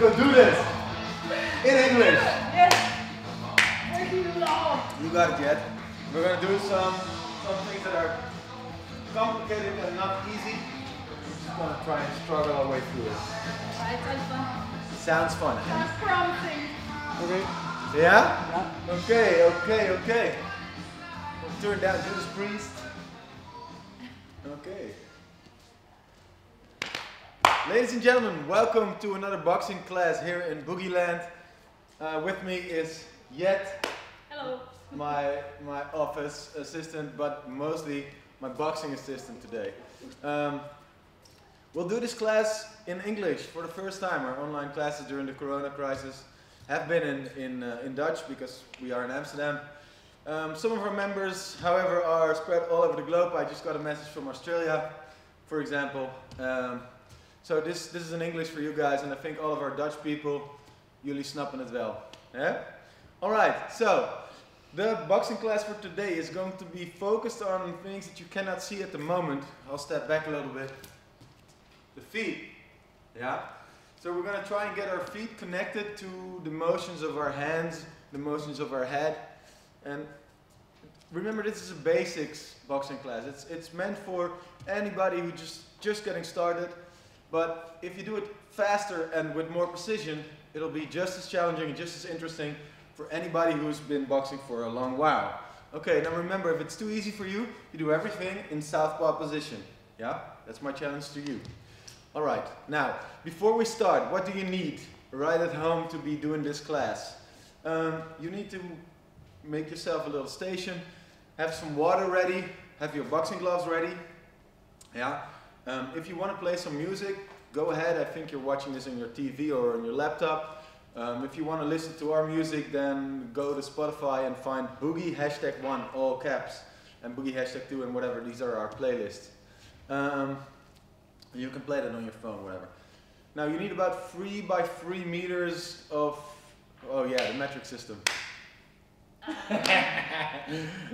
go do this. In English. Yes. You got it, Jet. We're gonna do some things that are complicated and not easy. We're just gonna try and struggle our way through it. It sounds fun. Sounds fun. Sounds promising. Okay. Yeah? Okay. We'll turn down Judas Priest. Okay. Ladies and gentlemen, welcome to another boxing class here in Boogie Land. With me is Jet. Hello. My office assistant, but mostly my boxing assistant today. We'll do this class in English for the first time. Our online classes during the Corona crisis have been in Dutch because we are in Amsterdam. Some of our members, however, are spread all over the globe. I just got a message from Australia, for example. So this is in English for you guys, and I think all of our Dutch people, jullie snappen het wel. Yeah? Alright, so the boxing class for today is going to be focused on things that you cannot see at the moment. I'll step back a little bit. The feet. Yeah? So we're going to try and get our feet connected to the motions of our hands, the motions of our head. And remember, this is a basics boxing class. It's meant for anybody who just getting started. But if you do it faster and with more precision, it'll be just as challenging and just as interesting for anybody who's been boxing for a long while. Okay, now remember, if it's too easy for you, you do everything in southpaw position. Yeah? That's my challenge to you. Alright, now, before we start, what do you need right at home to be doing this class? You need to make yourself a little station, have some water ready, have your boxing gloves ready. Yeah? If you want to play some music, go ahead. I think you're watching this on your TV or on your laptop. If you want to listen to our music, then go to Spotify and find Boogie #1, all caps, and Boogie #2 and whatever. These are our playlists. You can play that on your phone, whatever. Now you need about 3 by 3 meters of, oh yeah, the metric system.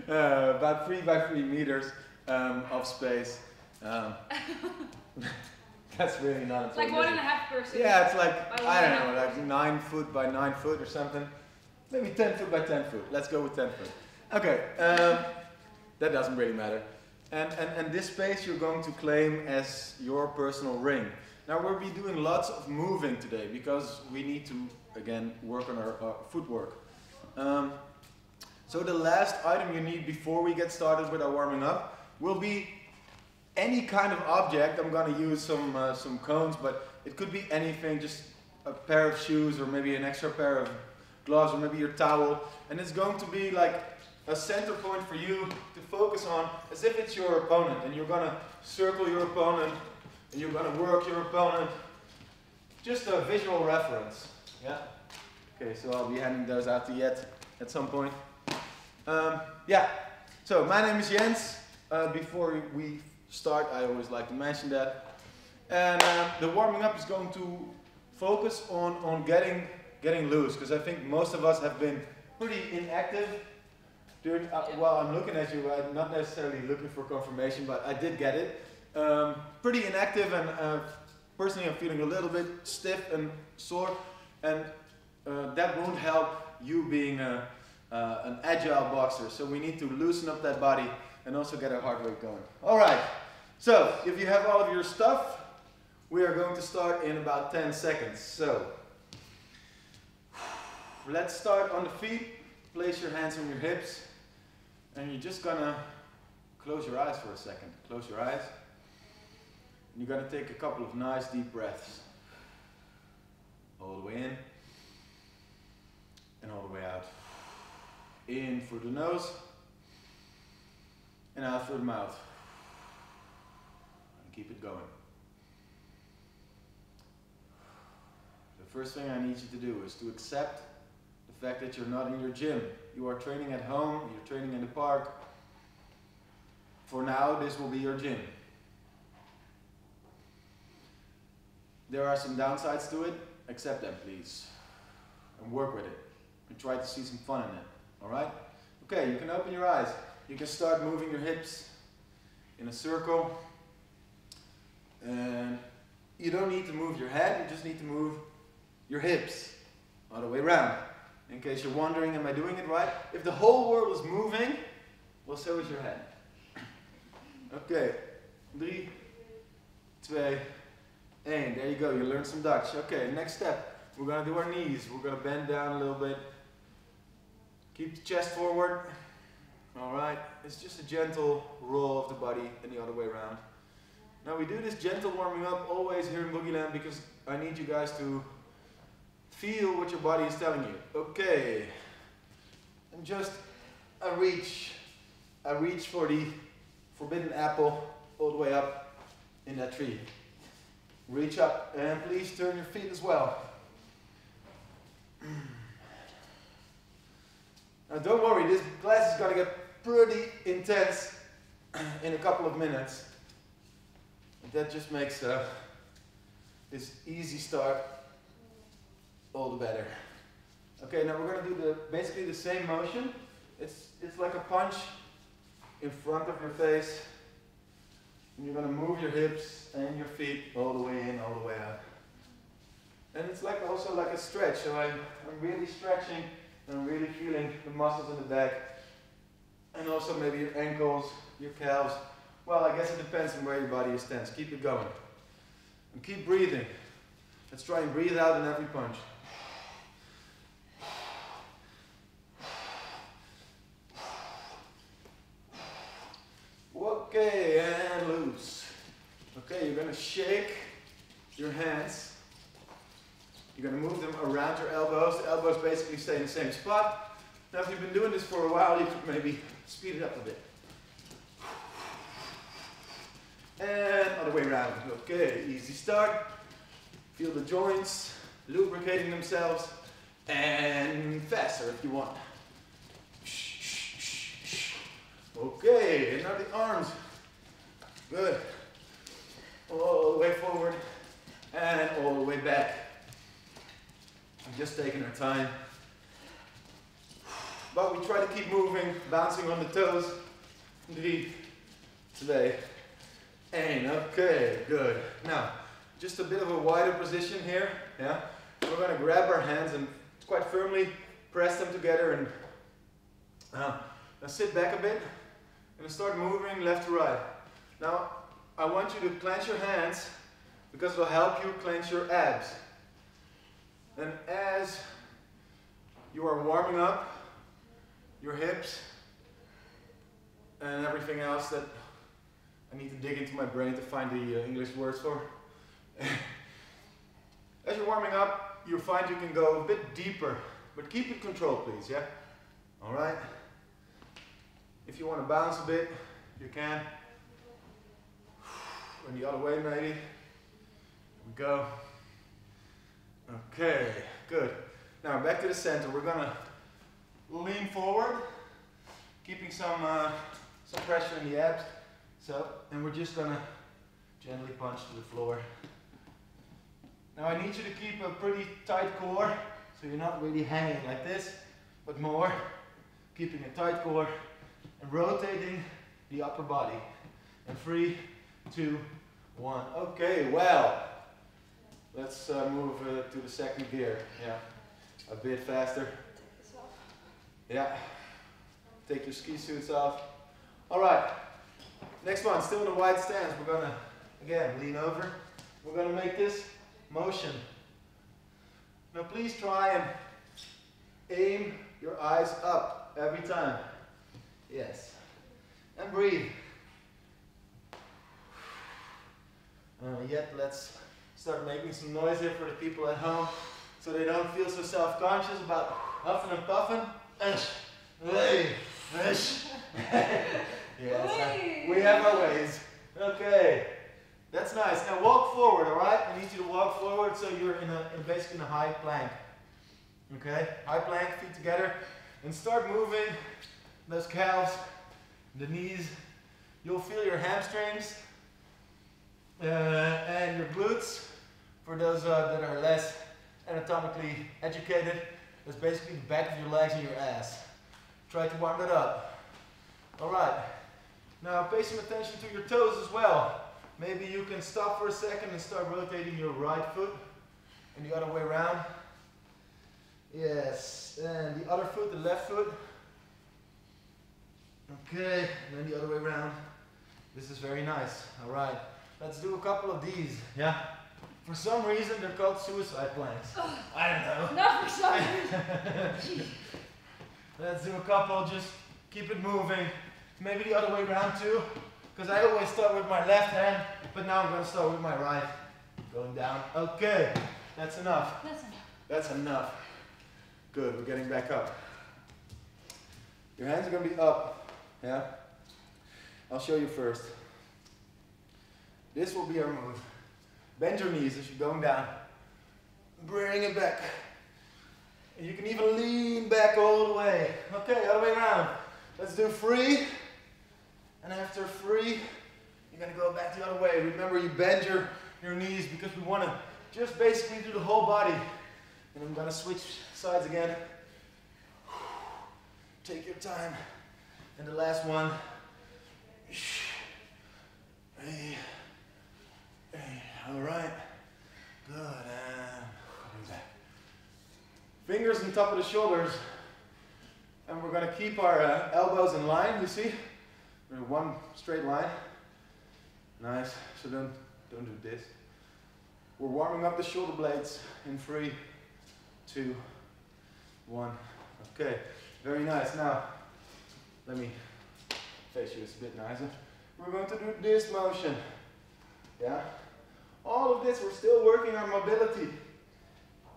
About 3 by 3 meters of space. That's really not important. Like 1.5 person. Yeah, it's like, I don't know, like 9 foot by 9 foot or something. Maybe 10 foot by 10 foot. Let's go with 10 foot. Okay, that doesn't really matter. And this space you're going to claim as your personal ring. Now we'll be doing lots of moving today because we need to, again, work on our footwork. So the last item you need before we get started with our warming up will be any kind of object. I'm going to use some cones, but it could be anything, just a pair of shoes or maybe an extra pair of gloves or maybe your towel. And it's going to be like a center point for you to focus on as if it's your opponent. And you're going to circle your opponent and you're going to work your opponent. Just a visual reference. Yeah? Okay, so I'll be handing those out to Jet at some point. Yeah, so my name is Jens. Before we start, I always like to mention that. And the warming up is going to focus on getting loose, because I think most of us have been pretty inactive during, while I'm looking at you. I'm not necessarily looking for confirmation, but I did get it. Pretty inactive, and personally I'm feeling a little bit stiff and sore, and that won't help you being an agile boxer. So we need to loosen up that body and also get our heart rate going. Alright, so if you have all of your stuff, we are going to start in about 10 seconds. So, let's start on the feet. Place your hands on your hips, and you're just gonna close your eyes for a second. Close your eyes. And you're gonna take a couple of nice deep breaths. All the way in, and all the way out. In through the nose, and out through the mouth. And keep it going. The first thing I need you to do is to accept the fact that you're not in your gym. You are training at home, you're training in the park. For now, this will be your gym. There are some downsides to it. Accept them, please. And work with it. And try to see some fun in it. Alright? Okay, you can open your eyes. You can start moving your hips in a circle. And you don't need to move your head, you just need to move your hips, other way around. In case you're wondering, am I doing it right? If the whole world is moving, well, so is your head. Okay, 3, 2, 1. There you go, you learned some Dutch. Okay, next step. We're gonna do our knees. We're gonna bend down a little bit. Keep the chest forward. All right, it's just a gentle roll of the body and the other way around. Now we do this gentle warming up always here in Boogie Land because I need you guys to feel what your body is telling you. Okay, and just a reach for the forbidden apple all the way up in that tree. Reach up and please turn your feet as well. Now don't worry, this class is going to get pretty intense in a couple of minutes. And that just makes this easy start all the better. Okay, now we're going to do basically the same motion. It's like a punch in front of your face. And you're going to move your hips and your feet all the way in, all the way out. And it's like also like a stretch. So I'm really stretching and I'm really feeling the muscles in the back. And also maybe your ankles, your calves. Well, I guess it depends on where your body is tense. Keep it going. And keep breathing. Let's try and breathe out in every punch. Okay, and loose. Okay, you're going to shake your hands. You're going to move them around your elbows. The elbows basically stay in the same spot. Now if you've been doing this for a while, you could maybe speed it up a bit. And other way around. Okay, easy start. Feel the joints lubricating themselves. And faster if you want. Okay, and now the arms. Good. All the way forward and all the way back. I'm just taking our time. But we try to keep moving, bouncing on the toes. 3, 2, 1. Okay, good. Now, just a bit of a wider position here. Yeah. We're going to grab our hands and quite firmly press them together and now sit back a bit. And start moving left to right. Now, I want you to clench your hands because it will help you clench your abs. And as you are warming up your hips and everything else that I need to dig into my brain to find the English words for. As you're warming up, you'll find you can go a bit deeper, but keep it controlled, please, yeah? All right? If you want to bounce a bit, you can. And the other way maybe. Here we go. Okay, good. Now back to the center. We're going to lean forward, keeping some pressure in the abs. So, and we're just going to gently punch to the floor. Now I need you to keep a pretty tight core, so you're not really hanging like this, but more keeping a tight core. And rotating the upper body. And 3, 2, 1. Okay, well, let's move to the second gear. Yeah, a bit faster. Yeah, take your ski suits off. All right, next one, still in a wide stance. We're gonna, again, lean over. We're gonna make this motion. Now please try and aim your eyes up every time. Yes. And breathe. Yet let's start making some noise here for the people at home so they don't feel so self-conscious about huffing and puffing. Yes, we have our ways. Okay. That's nice. Now walk forward, alright? I need you to walk forward so you're basically in a high plank. Okay? High plank, feet together. And start moving those calves, the knees. You'll feel your hamstrings and your glutes. For those that are less anatomically educated, that's basically the back of your legs and your ass. Try to warm that up. Alright, now pay some attention to your toes as well. Maybe you can stop for a second and start rotating your right foot and the other way around. Yes, and the other foot, the left foot. Okay, and then the other way around. This is very nice. All right, let's do a couple of these. Yeah. For some reason, they're called suicide planks. Oh, I don't know. Not for some reason. Let's do a couple. Just keep it moving. Maybe the other way around too, because I always start with my left hand, but now I'm going to start with my right. Going down. Okay, that's enough. That's enough. That's enough. Good, we're getting back up. Your hands are going to be up. Yeah? I'll show you first. This will be our move. Bend your knees as you're going down. Bring it back. And you can even lean back all the way. Okay, other way around. Let's do free. And after free, you're going to go back the other way. Remember, you bend your knees because we want to just basically do the whole body. And I'm going to switch sides again. Take your time. And the last one. All right. Good. And back. Fingers on top of the shoulders. And we're going to keep our elbows in line, you see? We're in one straight line. Nice. So don't do this. We're warming up the shoulder blades in 3, 2, 1. Okay, very nice. Now, let me face you, it's a bit nicer. We're going to do this motion. Yeah? All of this, we're still working on mobility.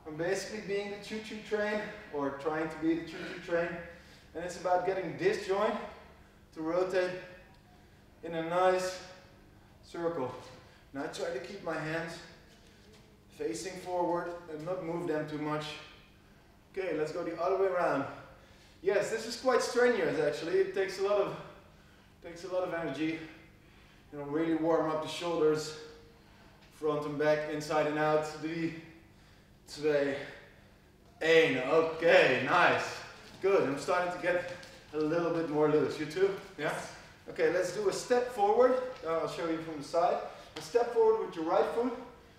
I'm basically being the choo-choo train, or trying to be the choo-choo train. And it's about getting this joint to rotate in a nice circle. Now I try to keep my hands facing forward and not move them too much. Okay, let's go the other way around. Yes, this is quite strenuous actually. It takes a lot of energy. You know, really warm up the shoulders, front and back, inside and out. 3, 2, 1. Okay, nice. Good. I'm starting to get a little bit more loose. You too? Yeah? Okay, let's do a step forward. I'll show you from the side. A step forward with your right foot,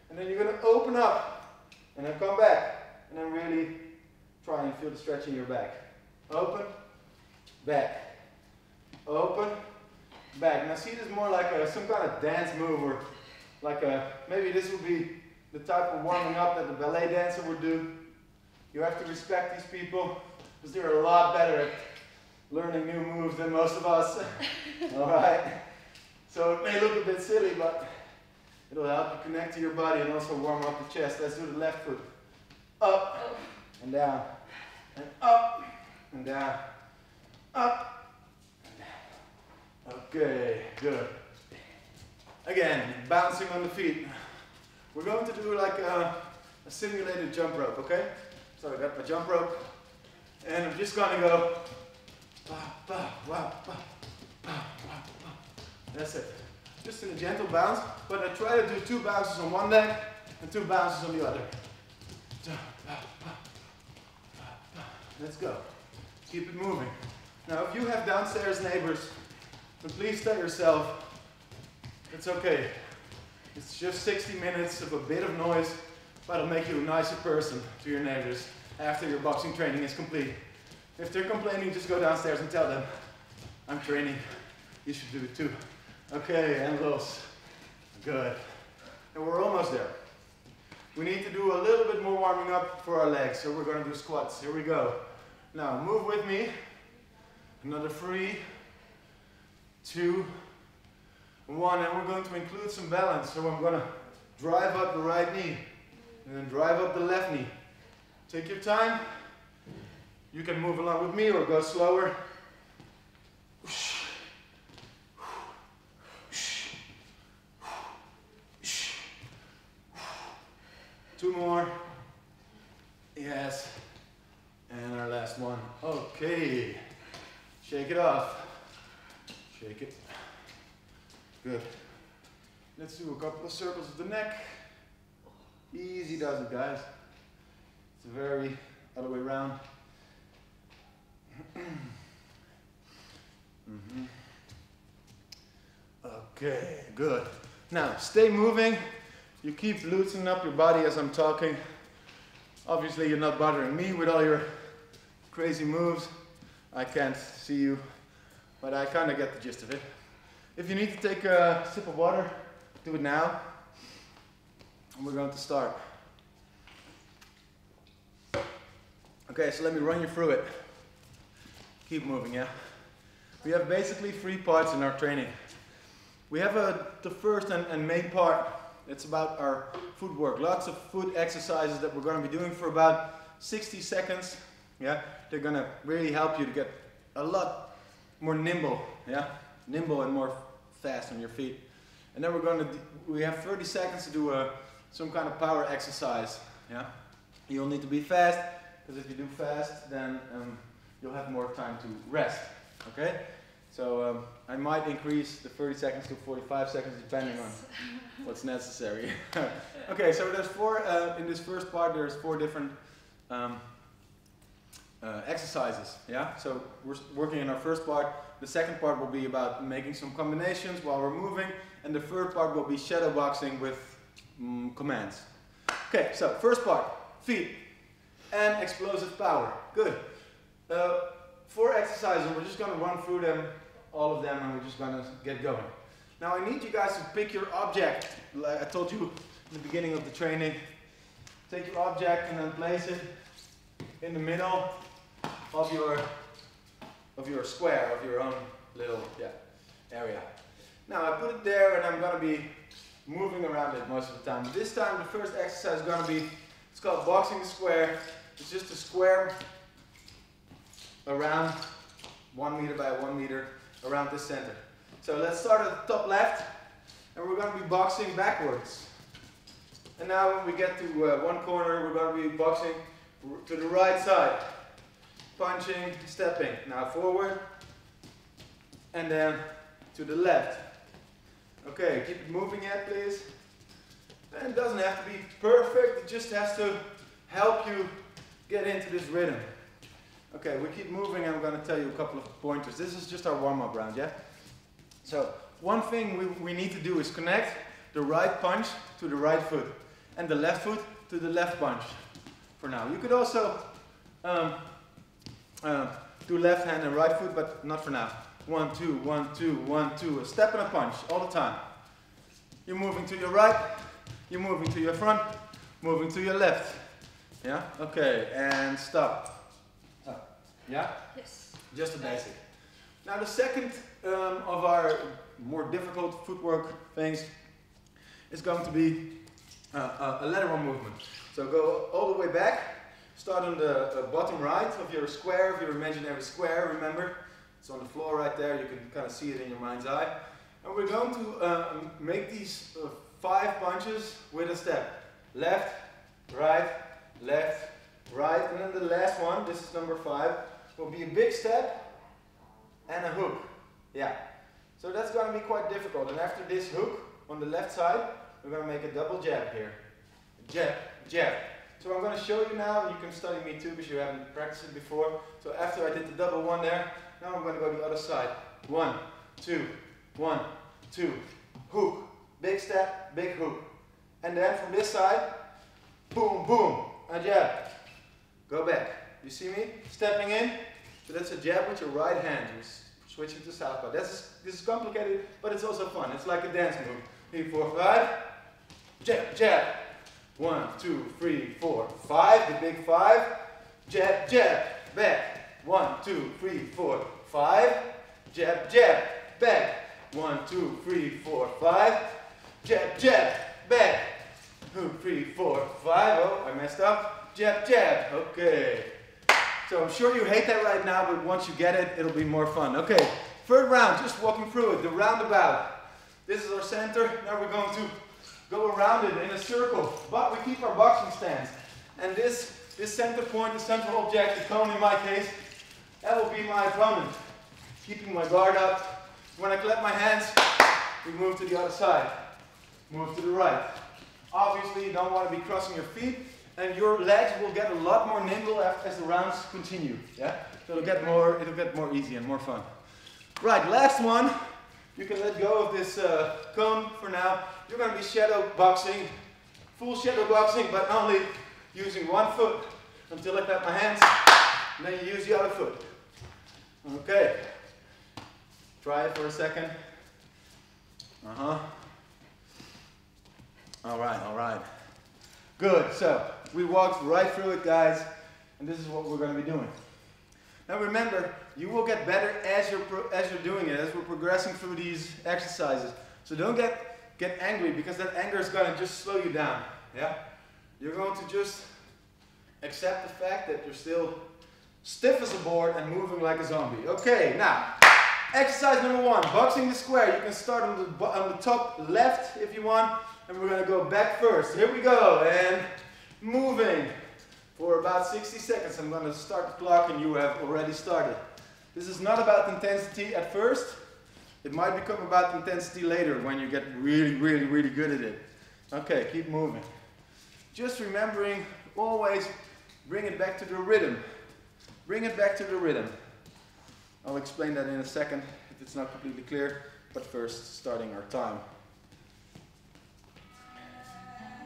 and then you're going to open up, and then come back, and then really try and feel the stretch in your back. Open, back, open, back. Now see, this is more like some kind of dance move, or like maybe this would be the type of warming up that the ballet dancer would do. You have to respect these people, because they're a lot better at learning new moves than most of us. All right. So it may look a bit silly, but it'll help you connect to your body and also warm up the chest. Let's do the left foot. Up and down, and up and down, up and down. Okay, good. Again, bouncing on the feet. We're going to do like a simulated jump rope, okay? So I got my jump rope, and I'm just gonna go. That's it. Just in a gentle bounce, but I try to do 2 bounces on one leg and 2 bounces on the other. Let's go. Keep it moving. Now, if you have downstairs neighbors, then please tell yourself it's okay. It's just 60 minutes of a bit of noise, but it'll make you a nicer person to your neighbors after your boxing training is complete. If they're complaining, just go downstairs and tell them, I'm training, you should do it too. Okay, and loose. Good. And we're almost there. We need to do a little bit more warming up for our legs, so we're going to do squats. Here we go. Now, move with me. Another 3, 2, 1, and we're going to include some balance. So I'm going to drive up the right knee, and then drive up the left knee. Take your time. You can move along with me or go slower. 2 more. Yes. And our last one. Okay. Shake it off. Shake it. Good. Let's do a couple of circles of the neck. Easy does it, guys. It's a very other way around. Okay, good. Now, stay moving. You keep loosening up your body as I'm talking. Obviously you're not bothering me with all your crazy moves. I can't see you, but I kind of get the gist of it. If you need to take a sip of water, do it now. And we're going to start. Okay, so let me run you through it. Keep moving, yeah? We have basically 3 parts in our training. We have the first and main part. It's about our footwork. Lots of foot exercises that we're going to be doing for about 60 seconds. Yeah, they're going to really help you to get a lot more nimble. Yeah, nimble and more fast on your feet. And then we have 30 seconds to do some kind of power exercise. Yeah, you'll need to be fast, because if you do fast, then you'll have more time to rest. Okay, so I might increase the 30 seconds to 45 seconds depending on what's necessary. Okay, so there's 4 in this first part. There's 4 different exercises. Yeah, so we're working in our first part. The second part will be about making some combinations while we're moving, and the third part will be shadowboxing with commands. Okay, so first part, feet and explosive power. Good. 4 exercises, and we're just going to run through them, all of them, and we're just going to get going. Now I need you guys to pick your object, like I told you in the beginning of the training. Take your object and then place it in the middle of your square, of your own little area. Now I put it there and I'm going to be moving around it most of the time. This time the first exercise is going to be, it's called boxing the square. It's just a square around 1 meter by 1 meter around the center. So let's start at the top left, and we're going to be boxing backwards. And now when we get to one corner, we're going to be boxing to the right side. Punching, stepping. Now forward, and then to the left. Okay, keep it moving yet, please. And it doesn't have to be perfect, it just has to help you get into this rhythm. Okay, we keep moving and I'm going to tell you a couple of pointers. This is just our warm-up round, yeah? So, one thing we need to do is connect the right punch to the right foot and the left foot to the left punch for now. You could also do left hand and right foot, but not for now. 1, 2, 1, 2, 1, 2. A step and a punch all the time. You're moving to your right, you're moving to your front, moving to your left. Yeah? Okay, and stop. Yeah? Yes. Just a basic. Now the second of our more difficult footwork things is going to be a lateral movement. So go all the way back, start on the bottom right of your square, of your imaginary square, remember? It's on the floor right there, you can kind of see it in your mind's eye. And we're going to make these 5 punches with a step. Left, right, and then the last one, this is number 5, will be a big step and a hook. Yeah. So that's going to be quite difficult. And after this hook on the left side, we're going to make a double jab here. Jab, jab. So I'm going to show you now, and you can study me too because you haven't practiced it before. So after I did the double one there, now I'm going to go to the other side. 1, 2, 1, 2, hook, big step, big hook. And then from this side, boom, boom, a jab. Go back. You see me? Stepping in. So that's a jab with your right hand. You're switching to southpaw. This is complicated, but it's also fun. It's like a dance move. 3, 4, 5. Jab, jab. 1, 2, 3, 4, 5. The big 5. Jab, jab. Back. 1, 2, 3, 4, 5. Jab, jab. Back. 1, 2, 3, 4, 5. Jab, jab. Back. 2, 3, 4, 5. Oh, I messed up. Jab, jab. Okay. So I'm sure you hate that right now, but once you get it, it'll be more fun. Okay, third round, just walking through it, the roundabout. This is our center. Now we're going to go around it in a circle, but we keep our boxing stance. And this center point, the central object, the cone in my case, that will be my opponent. Keeping my guard up. When I clap my hands, we move to the other side. Move to the right. Obviously, you don't want to be crossing your feet. And your legs will get a lot more nimble as the rounds continue. Yeah? So it'll get more easy and more fun. Right, last one. You can let go of this cone for now. You're going to be shadow boxing, full shadow boxing, but only using one foot until I clap my hands, and then you use the other foot. Okay. Try it for a second. All right. Good, so we walked right through it, guys, and this is what we're going to be doing. Now remember, you will get better as you're doing it, as we're progressing through these exercises. So don't get angry, because that anger is going to just slow you down. Yeah? You're going to just accept the fact that you're still stiff as a board and moving like a zombie. Okay, now, exercise number 1, boxing the square. You can start on the top left if you want, and we're going to go back first. Here we go, and moving for about 60 seconds. I'm going to start the clock, and you have already started. This is not about intensity at first. It might become about intensity later when you get really good at it. Okay, keep moving. Just remembering, always bring it back to the rhythm. Bring it back to the rhythm. I'll explain that in a second if it's not completely clear, but first starting our time.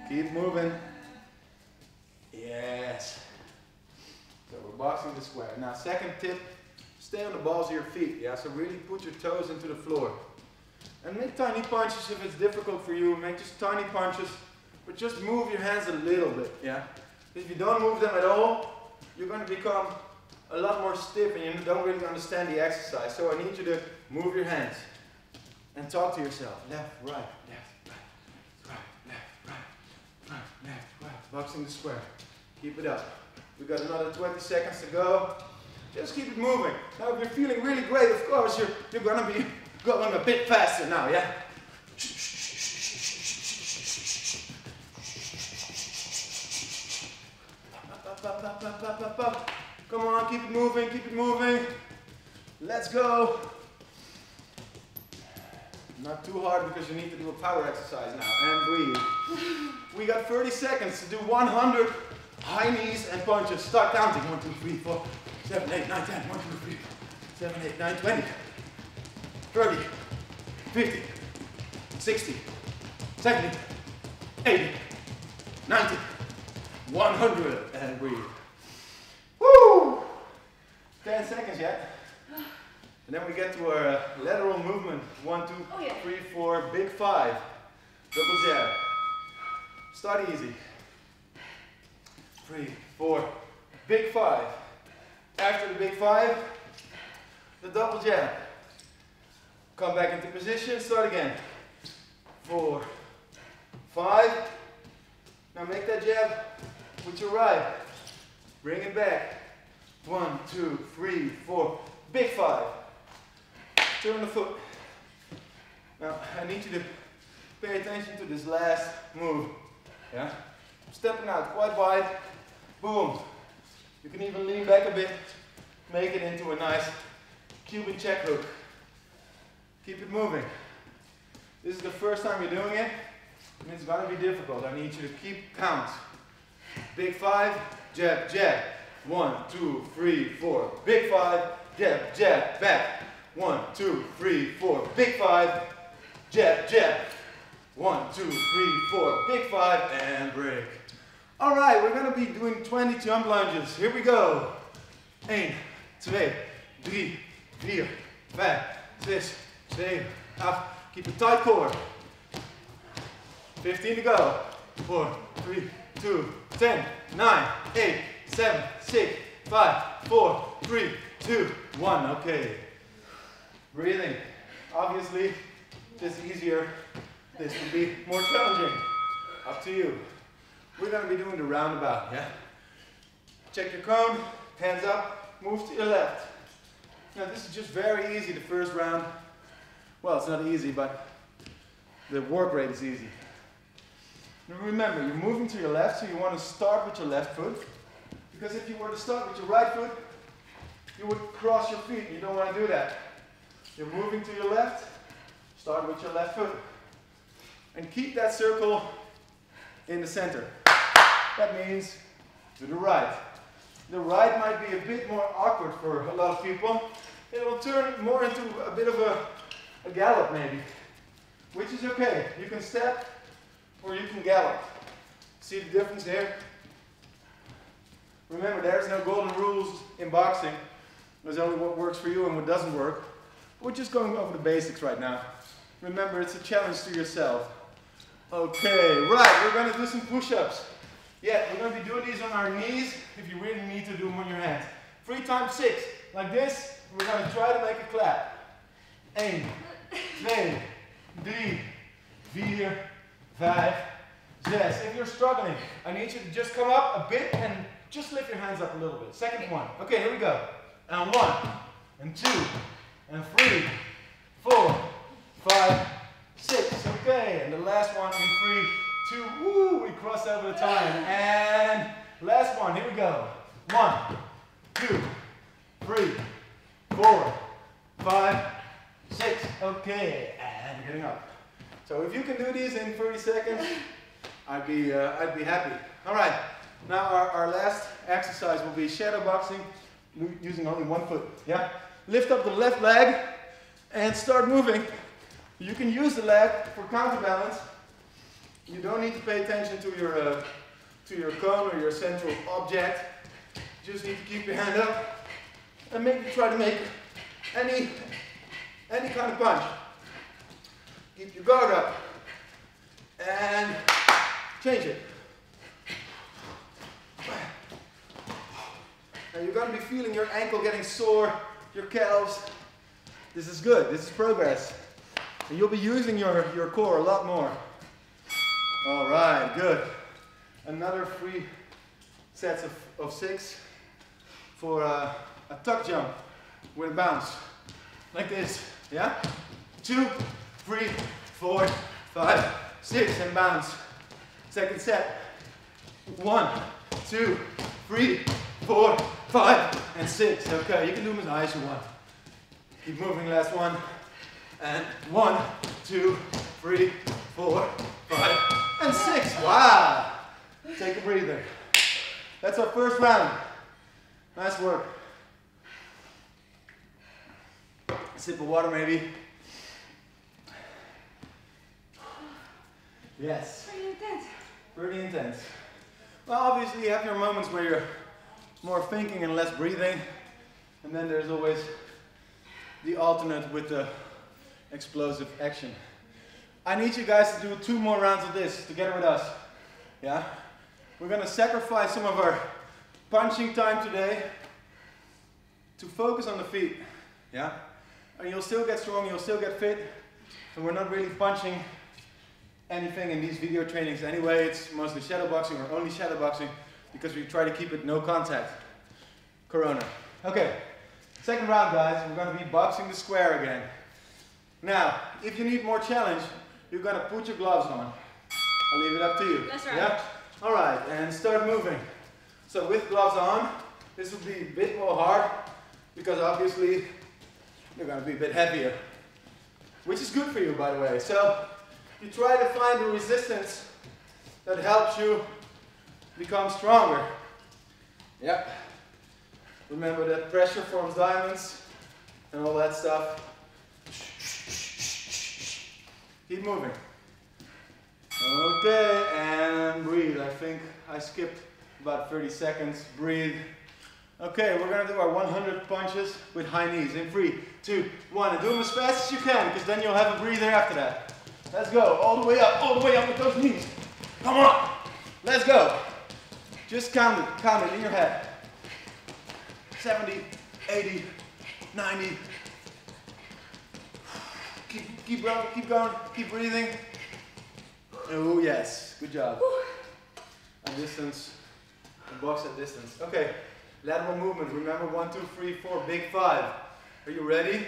Keep moving. Yes. So we're boxing the square. Now second tip, stay on the balls of your feet. Yeah, so really put your toes into the floor. And make tiny punches if it's difficult for you. Make just tiny punches, but just move your hands a little bit. Yeah. If you don't move them at all, you're going to become a lot more stiff and you don't really understand the exercise. So I need you to move your hands and talk to yourself. Left, right, left, right, left, right, left, right. Boxing the square. Keep it up. We got another 20 seconds to go. Just keep it moving. Now if you're feeling really great, of course, you're going to be going a bit faster now, yeah? Come on, keep it moving, keep it moving. Let's go. Not too hard because you need to do a power exercise now. And breathe. We got 30 seconds to do 100 high knees and punches. Start counting. 1, 2, 3, 4, 7, 8, 9, 10. 1, 2, 3, 7, 8, 9, 20. 30, 50, 60, 70, 80, 90, 100. And breathe. Woo! 10 seconds yet. And then we get to our lateral movement. 1, 2, 3, 4, big 5. Double jab. Start easy. 3, 4, big 5. After the big 5, the double jab. Come back into position, start again. 4, 5. Now make that jab with your right. Bring it back. 1, 2, 3, 4, big 5. Turn the foot. Now I need you to pay attention to this last move. Yeah? Stepping out quite wide. Boom. You can even lean back a bit. Make it into a nice Cuban check hook. Keep it moving. This is the first time you're doing it, and it's going to be difficult. I need you to keep count. Big 5, jab, jab. 1, 2, 3, 4. Big 5, jab, jab, back. 1, 2, 3, 4. Big 5, jab, jab. 1, 2, 3, 4. Big 5, and break. All right, we're going to be doing 20 jump lunges. Here we go. 1, 2, 3, 4, 5, 6, 7, 8. Keep a tight core. 15 to go. 4, 3, 2, 10, 9, 8, 7, 6, 5, 4, 3, 2, 1. Okay. Breathing. Obviously, this is easier. This would be more challenging. Up to you. We're going to be doing the roundabout, yeah? Check your cone, hands up, move to your left. Now this is just very easy, the first round. Well, it's not easy, but the work rate is easy. Now remember, you're moving to your left, so you want to start with your left foot. Because if you were to start with your right foot, you would cross your feet. You don't want to do that. You're moving to your left, start with your left foot. And keep that circle in the center. That means to the right. The right might be a bit more awkward for a lot of people. It will turn more into a bit of a gallop maybe, which is okay. You can step or you can gallop. See the difference here? Remember, there's no golden rules in boxing. There's only what works for you and what doesn't work. We're just going over the basics right now. Remember, it's a challenge to yourself. Okay, right, we're going to do some push-ups. Yeah, we're going to be doing these on our knees if you really need to do them on your hands. 3 times 6, like this. We're going to try to make a clap. 1, 2, 3, 4, 5, 6. If you're struggling, I need you to just come up a bit and just lift your hands up a little bit. Second one. Okay, here we go. And 1, and 2, and 3, 4, 5, 6. Okay, and the last one in 3, 2. Woo, we cross over the time. And last one. Here we go. 1, 2, 3, 4, 5, 6. Okay, and getting up. So if you can do these in 30 seconds, I'd be happy. All right. Now our last exercise will be shadowboxing using only one foot. Yeah. Lift up the left leg and start moving. You can use the leg for counterbalance. You don't need to pay attention to your cone or your central object. You just need to keep your hand up and maybe try to make any kind of punch. Keep your guard up and change it. Now you're going to be feeling your ankle getting sore, your calves. This is good, this is progress. And you'll be using your core a lot more. All right, good. Another 3 sets of 6 for a tuck jump with a bounce. Like this, yeah? 2, 3, 4, 5, 6, and bounce. Second set. 1, 2, 3, 4, 5, and 6. Okay, you can do them as high as you want. Keep moving, last one. And 1, 2, 3, 4, 5, and 6. Wow! Take a breather. That's our first round. Nice work. A sip of water, maybe. Yes. Pretty intense. Pretty intense. Well, obviously you have your moments where you're more thinking and less breathing. And then there's always the alternate with the explosive action. I need you guys to do 2 more rounds of this together with us. Yeah? We're going to sacrifice some of our punching time today to focus on the feet. Yeah? And you'll still get strong, you'll still get fit. And we're not really punching anything in these video trainings anyway. It's mostly shadowboxing or only shadowboxing because we try to keep it no contact. Corona. Okay. Second round, guys. We're going to be boxing the square again. Now, if you need more challenge, you're going to put your gloves on. I'll leave it up to you. That's right. Yeah? Alright, and start moving. So with gloves on, this will be a bit more hard because obviously you're going to be a bit heavier. Which is good for you, by the way. So you try to find the resistance that helps you become stronger. Yep. Remember that pressure forms diamonds and all that stuff. Keep moving. Okay, and breathe. I think I skipped about 30 seconds. Breathe. Okay, we're going to do our 100 punches with high knees in 3, 2, 1. And do them as fast as you can, because then you'll have a breather after that. Let's go. All the way up with those knees. Come on. Let's go. Just count it in your head. 70, 80, 90. Keep going, keep breathing. Oh yes, good job. A distance, a box at distance. Okay, lateral movement. Remember 1, 2, 3, 4, big 5. Are you ready?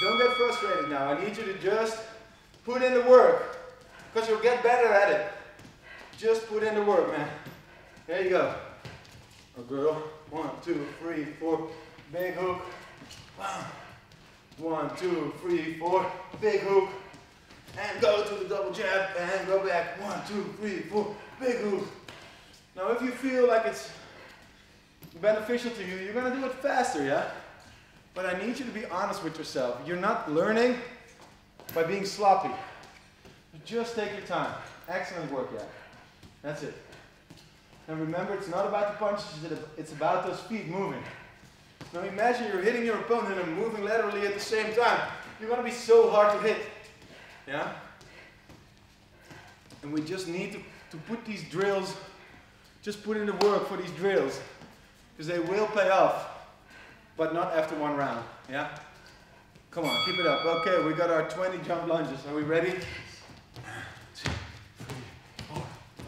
Don't get frustrated now. I need you to just put in the work, because you'll get better at it. Just put in the work, man. There you go. Or girl. 1, 2, 3, 4, big hook. 1, 2, 3, 4, big hook. And go to the double jab and go back. 1, 2, 3, 4, big hook. Now if you feel like it's beneficial to you, you're going to do it faster, yeah? But I need you to be honest with yourself. You're not learning by being sloppy. Just take your time. Excellent work, yeah. That's it. And remember, it's not about the punches, it's about those feet moving. Now imagine you're hitting your opponent and moving laterally at the same time. You're going to be so hard to hit. Yeah? And we just need to put these drills, just put in the work for these drills. Because they will pay off. But not after one round. Yeah? Come on, keep it up. Okay, we got our 20 jump lunges. Are we ready? 1, 2, 3, 4,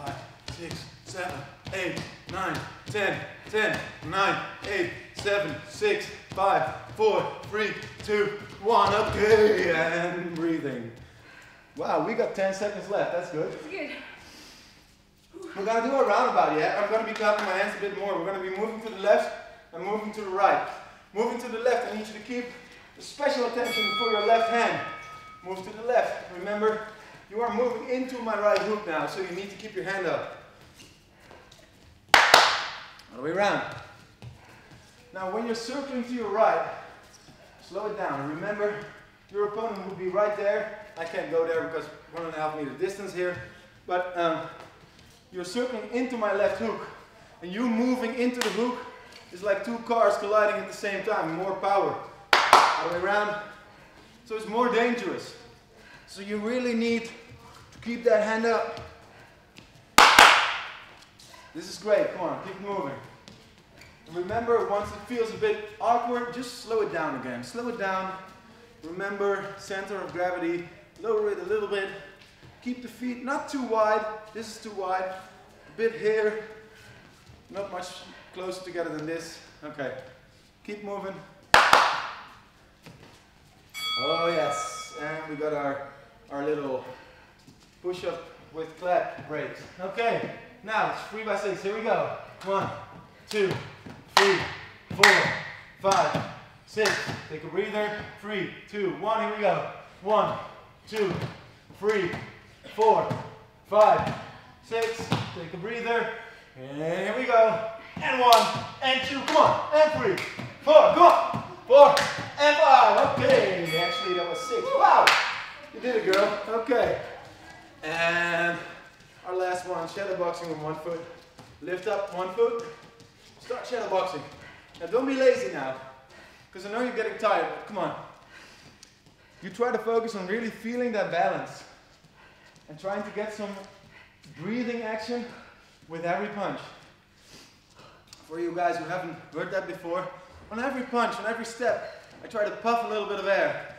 5, 6, 7, 8, 9, 10, 10, 9, 8, 7, 6, 5, 4, 3, 2, 1. Okay, and breathing. Wow, we got 10 seconds left. That's good. That's good. We're going to do a roundabout, yeah? I'm going to be clapping my hands a bit more. We're going to be moving to the left and moving to the right. Moving to the left, I need you to keep special attention for your left hand. Move to the left. Remember, you are moving into my right hook now, so you need to keep your hand up. All the way around. Now, when you're circling to your right, slow it down. Remember, your opponent will be right there. I can't go there because 1.5 meter distance here. But you're circling into my left hook. And you moving into the hook is like two cars colliding at the same time. More power. All the way around. So it's more dangerous. So you really need to keep that hand up. This is great. Come on, keep moving. And remember, once it feels a bit awkward, just slow it down again. Slow it down. Remember, center of gravity. Lower it a little bit. Keep the feet not too wide. This is too wide. A bit here. Not much closer together than this. Okay. Keep moving. Oh yes. And we got our little push-up with clap breaks. Okay. Now it's 3 by 6. Here we go. 1, 2, 3, 4, 5, 6. Take a breather. 3, 2, 1. Here we go. 1, 2, 3, 4, 5, 6. Take a breather. And here we go. And 1, and 2. Come on. And 3, 4. Come on. 4 and 5. Okay. Actually, that was 6. Wow. You did it, girl. Okay. And our last one, shadowboxing with 1 foot. Lift up 1 foot. Start shadowboxing. Now don't be lazy now, because I know you're getting tired, but come on. You try to focus on really feeling that balance and trying to get some breathing action with every punch. For you guys who haven't heard that before, on every punch, on every step, I try to puff a little bit of air.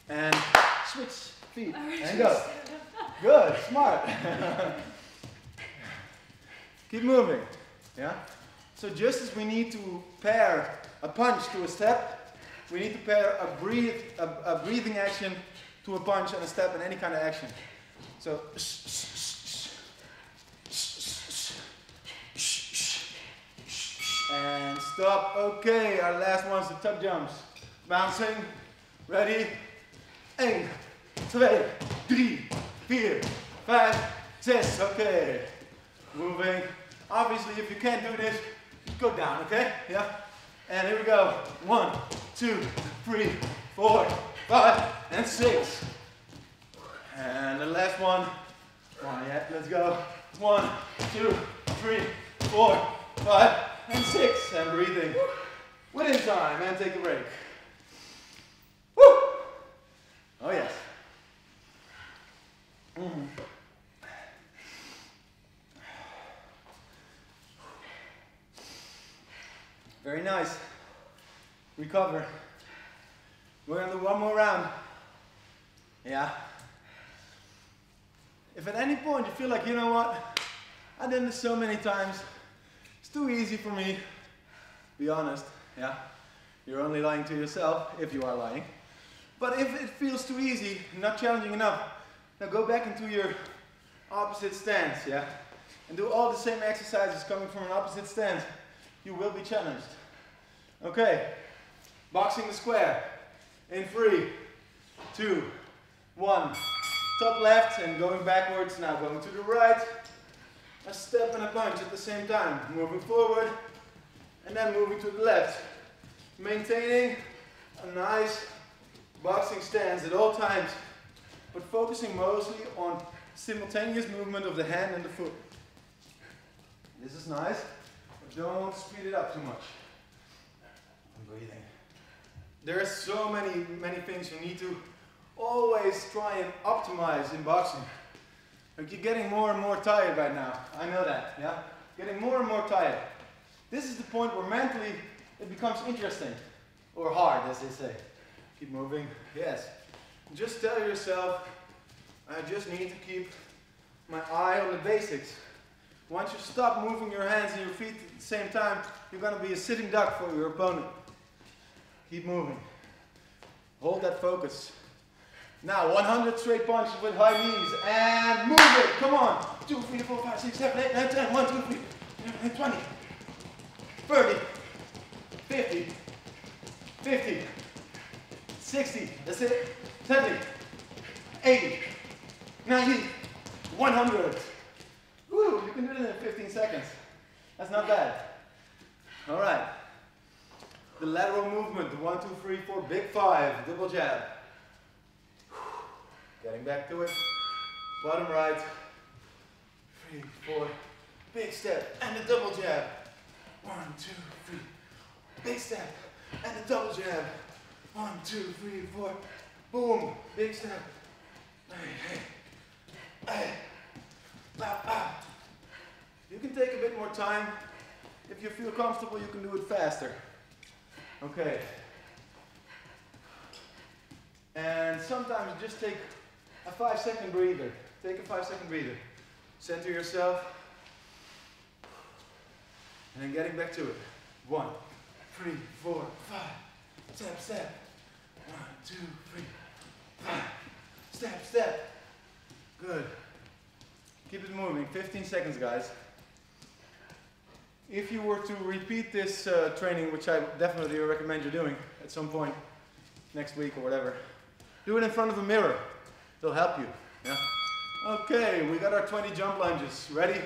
And switch feet and go. Good, smart. Keep moving. Yeah? So just as we need to pair a punch to a step, we need to pair a breathing action to a punch and a step and any kind of action. So and stop. Okay, our last one's the tuck jumps. Bouncing. Ready? 1, 2, 3, 4, 5, 6. Okay. Moving. Obviously, if you can't do this, just go down, okay? Yeah? And here we go. 1, 2, 3, 4, 5, and 6. And the last one. Come on, yeah, let's go. 1, 2, 3, 4, 5, and 6. And breathing within time. And take a break. Woo! Oh, yes. Very nice. Recover. We're going to do one more round. Yeah. If at any point you feel like, you know what, I've done this so many times, it's too easy for me, be honest. Yeah. You're only lying to yourself, if you are lying. But if it feels too easy, not challenging enough, now go back into your opposite stance, yeah? And do all the same exercises coming from an opposite stance. You will be challenged. Okay, boxing the square. In 3, 2, 1. Top left and going backwards, now going to the right. A step and a punch at the same time. Moving forward and then moving to the left. Maintaining a nice boxing stance at all times. but focusing mostly on simultaneous movement of the hand and the foot. This is nice, but don't speed it up too much. I'm breathing. There's so many things you need to always try and optimize in boxing. Like you're getting more and more tired right now. I know that, yeah? Getting more and more tired. This is the point where mentally it becomes interesting. Or hard, as they say. Keep moving. Yes. Just tell yourself, I just need to keep my eye on the basics. Once you stop moving your hands and your feet at the same time, you're going to be a sitting duck for your opponent. Keep moving. Hold that focus. Now, 100 straight punches with high knees, and move it. Come on. 2, 3, 4, 5, 6, 7, 8, 9, 10. 1, 2, 3, 20, 30, 50, 50, 60. That's it. 70, 80, 90, 100. Woo, you can do it in 15 seconds. That's not bad. All right. The lateral movement, the 1, 2, 3, 4, big 5, double jab. Getting back to it. Bottom right. 3, 4, big step, and the double jab. 1, 2, 3, big step, and the double jab. 1, 2, 3, 4, boom, big step. Hey, hey, hey. You can take a bit more time. If you feel comfortable, you can do it faster. Okay. And sometimes just take a 5-second breather. Take a 5-second breather. Center yourself. And then getting back to it. 1, 3, 4, 5. Step, step. 1, 2, 3, 5. Step, step. Good. Keep it moving. 15 seconds, guys. If you were to repeat this training, which I definitely recommend you doing at some point next week or whatever, do it in front of a mirror. It'll help you. Yeah? Okay, we got our 20 jump lunges. Ready?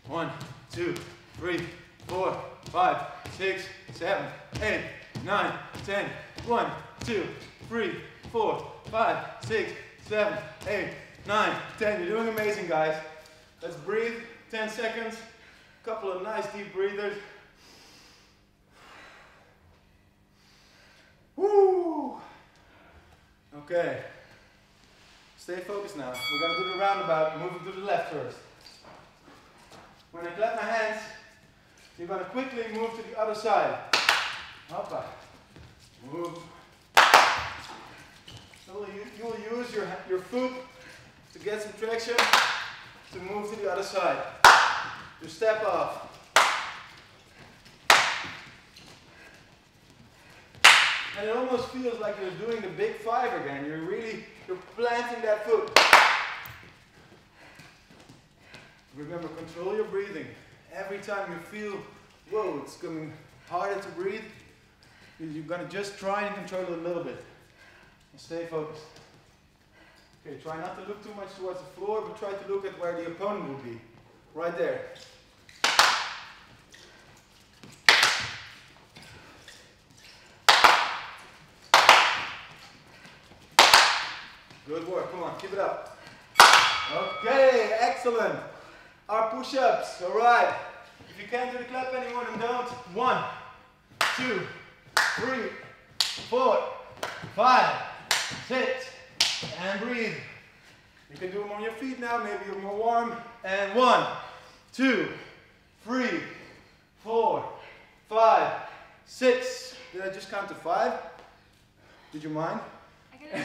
1, 2, 3, 4, 5, 6, 7, 8, 9, 10. 1, 2, 3, 4, 5, 6, 7, 8, 9, 10. You're doing amazing, guys. Let's breathe. 10 seconds. Couple of nice deep breathers. Woo! Okay. Stay focused now. We're going to do the roundabout, moving to the left first. When I clap my hands, you're going to quickly move to the other side. Hoppa. Move. So you will use your foot to get some traction to move to the other side. To step off. And it almost feels like you're doing the big 5 again. You're planting that foot. Remember, control your breathing. Every time you feel, whoa, it's coming harder to breathe, you're going to just try and control it a little bit. And stay focused. Okay, try not to look too much towards the floor, but try to look at where the opponent will be. Right there. Good work, come on, keep it up. Okay, excellent. Our push-ups, all right. If you can't do the clap anymore, then don't. 1, 2, 3, 4, 5, 6, and breathe. You can do them on your feet now, maybe you're more warm. And 1, 2, 3, 4, 5, 6. Did I just count to 5? Did you mind? I can do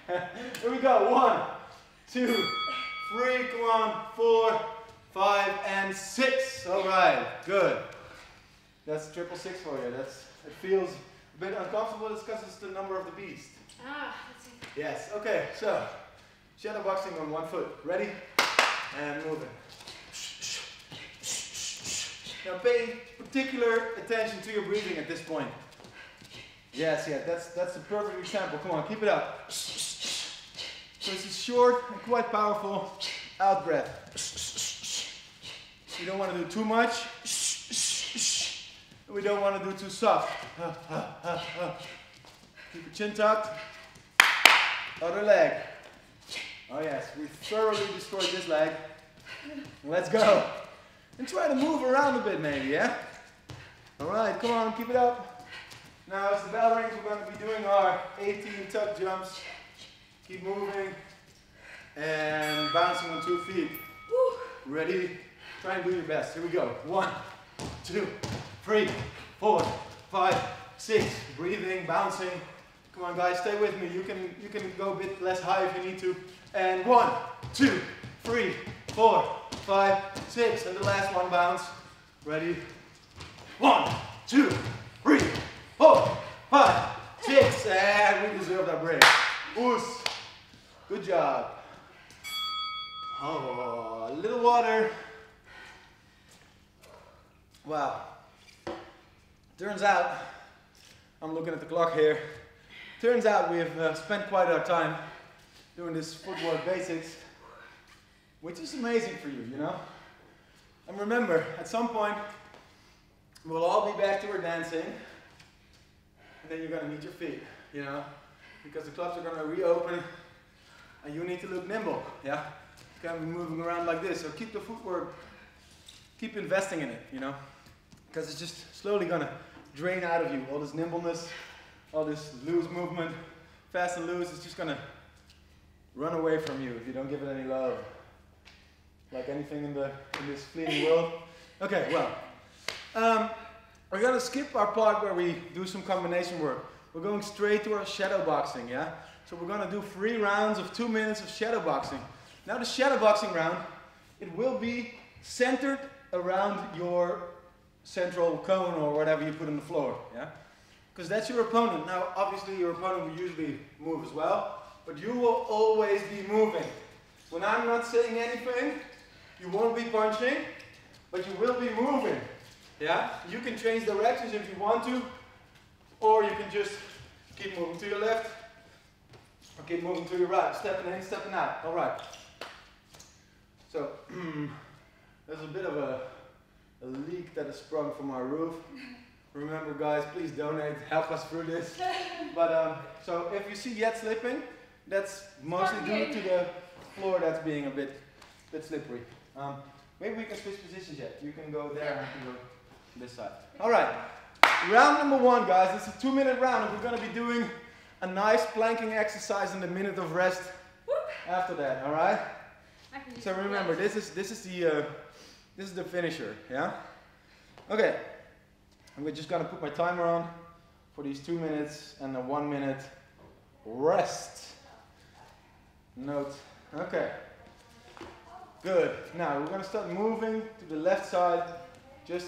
7. Here we go. 1, 2, 3, come on. 4, 5, and 6. All right, good. That's 666 for you. It feels a bit uncomfortable. It's because it's the number of the beast. Ah, let's see. Yes, okay, so shadowboxing on one foot. Ready? And moving. Now pay particular attention to your breathing at this point. Yes, yeah, that's the perfect example. Come on, keep it up. So it's a short and quite powerful out breath. You don't want to do too much. We don't want to do too soft. Keep your chin tucked. Other leg. Oh yes, we thoroughly destroyed this leg. Let's go. And try to move around a bit maybe, yeah? Alright, come on, keep it up. Now as the bell rings, we're going to be doing our 18 tuck jumps. Keep moving and bouncing on 2 feet. Ready? Try and do your best. Here we go. 1, 2, 3, 4, 5, 6. Breathing, bouncing. Come on guys, stay with me. You can go a bit less high if you need to. And 1, 2, 3, 4, 5, 6. And the last one, bounce. Ready? 1, 2, 3, 4, 5, 6. And we deserve that break. Oos. Good job. Oh, a little water. Wow. Turns out, I'm looking at the clock here. Turns out we've spent quite our time doing this footwork basics, which is amazing for you, you know? And remember, at some point, we'll all be back to our dancing, and then you're gonna need your feet, you know? Because the clubs are gonna reopen, and you need to look nimble, yeah? You can't be moving around like this, so keep the footwork, keep investing in it, you know? Because it's just slowly gonna drain out of you, all this nimbleness, all this loose movement, fast and loose, it's just gonna run away from you if you don't give it any love. Like anything in this fleeting world. Okay, well, we're gonna skip our part where we do some combination work. We're going straight to our shadowboxing, yeah? So we're gonna do 3 rounds of 2 minutes of shadowboxing. Now the shadowboxing round, it will be centered around your central cone or whatever you put on the floor, yeah? Because that's your opponent. Now, obviously your opponent will usually move as well, but you will always be moving. When I'm not saying anything, you won't be punching, but you will be moving, yeah? You can change directions if you want to, or you can just keep moving to your left, or keep moving to your right, stepping in, stepping out, all right. So, there's a bit of a leak that has sprung from our roof. Remember guys, please donate, help us through this. But so if you see yet slipping, that's mostly due to the floor that's being a bit slippery. Maybe we can switch positions yet. You can go there and I can go this side. Alright, round number 1 guys, it's a 2-minute round and we're going to be doing a nice planking exercise and a minute of rest after that, alright? So remember, this is the finisher, yeah? Okay, I'm just gonna put my timer on for these 2 minutes and a 1 minute rest. Note. Okay. Good. Now we're gonna start moving to the left side. Just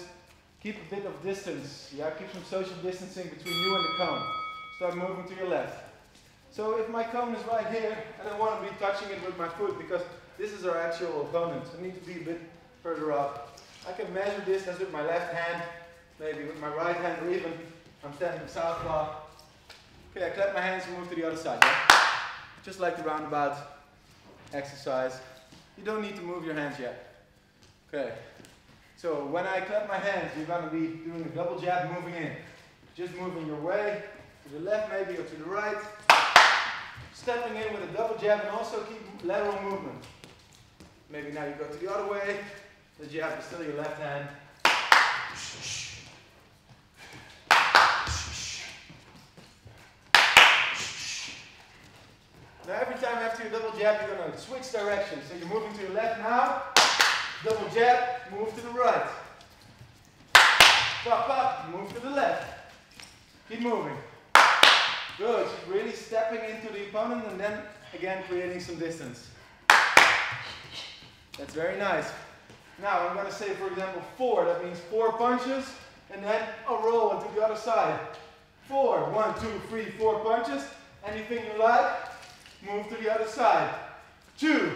keep a bit of distance. Yeah, keep some social distancing between you and the cone. Start moving to your left. So if my cone is right here, I don't want to be touching it with my foot because this is our actual opponent. I need to be a bit further up. I can measure distance with my left hand, maybe with my right hand, or even I'm standing southpaw. Okay, I clap my hands and move to the other side. Yeah? Just like the roundabout exercise. You don't need to move your hands yet. Okay. So when I clap my hands, you're going to be doing a double jab moving in. Just moving your way to the left maybe or to the right. Stepping in with a double jab and also keep lateral movement. Maybe now you go to the other way. The jab is still your left hand. Now every time after your double jab, you're going to switch directions. So you're moving to your left now. Double jab, move to the right. Pop, pop, move to the left. Keep moving. Good, just really stepping into the opponent and then again creating some distance. That's very nice. Now I'm going to say, for example, 4. That means 4 punches and then a roll into the other side. 4, 1, 2, 3, 4 punches. Anything you like, move to the other side. 2,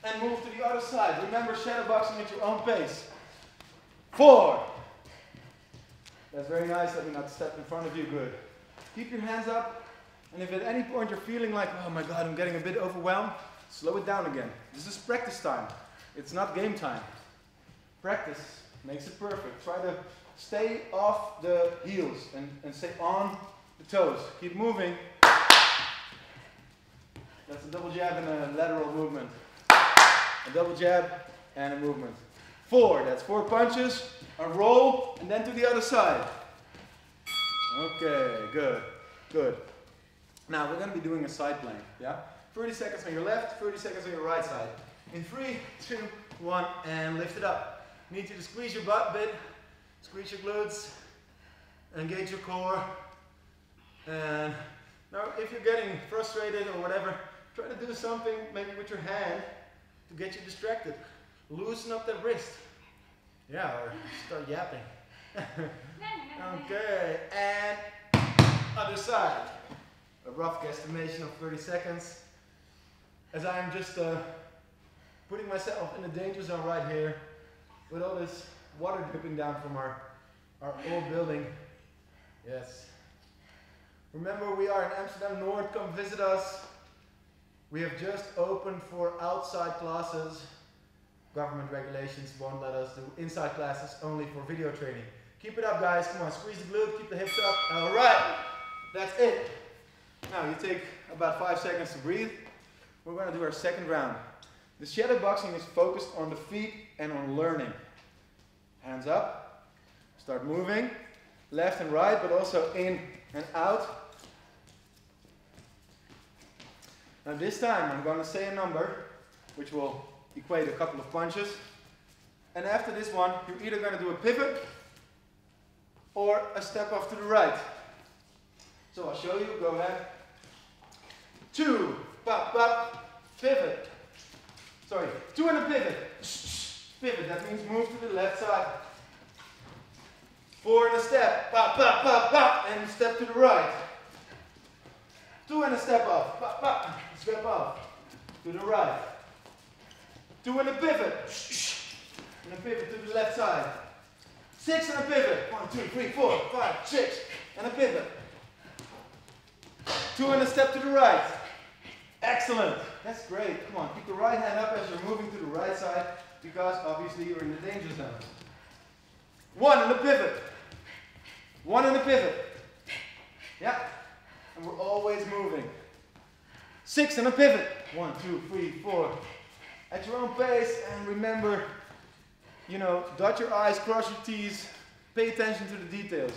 and move to the other side. Remember, shadowboxing at your own pace. 4. That's very nice. Let me not step in front of you. Good. Keep your hands up. And if at any point you're feeling like, oh my God, I'm getting a bit overwhelmed, slow it down again. This is practice time. It's not game time. Practice makes it perfect. Try to stay off the heels and stay on the toes. Keep moving. That's a double jab and a lateral movement. A double jab and a movement. 4, that's 4 punches, a roll, and then to the other side. Okay, good, good. Now we're going to be doing a side plank, yeah? 30 seconds on your left, 30 seconds on your right side. In 3, 2, 1, and lift it up. Need you to squeeze your butt a bit, squeeze your glutes, engage your core. And now if you're getting frustrated or whatever, try to do something maybe with your hand to get you distracted. Loosen up that wrist. Yeah, or start yapping. Okay, and other side. A rough guesstimation of 30 seconds. As I'm just putting myself in a danger zone right here with all this water dripping down from our old building. Yes. Remember, we are in Amsterdam North. Come visit us. We have just opened for outside classes. Government regulations won't let us do inside classes, only for video training. Keep it up, guys. Come on, squeeze the glute, keep the hips up. All right, that's it. Now you take about 5 seconds to breathe. We're going to do our second round. The shadowboxing is focused on the feet and on learning. Hands up. Start moving, left and right, but also in and out. Now this time I'm going to say a number, which will equate a couple of punches. And after this one, you're either going to do a pivot or a step off to the right. So I'll show you. Go ahead. 2, pop, pop, pivot. Sorry, 2 and a pivot. Pivot, that means move to the left side. 4 and a step, pop, pop, pop, pop, and step to the right. 2 and a step off, pop, pop, step off to the right. 2 and a pivot, and a pivot to the left side. 6 and a pivot, 1, 2, 3, 4, 5, 6, and a pivot. 2 and a step to the right. Excellent, that's great. Come on, keep the right hand up as you're moving to the right side, because obviously you're in the danger zone. 1 and a pivot. 1 and a pivot. Yeah, and we're always moving. 6 and a pivot. 1, 2, 3, 4. At your own pace, and remember, you know, dot your I's, cross your T's, pay attention to the details.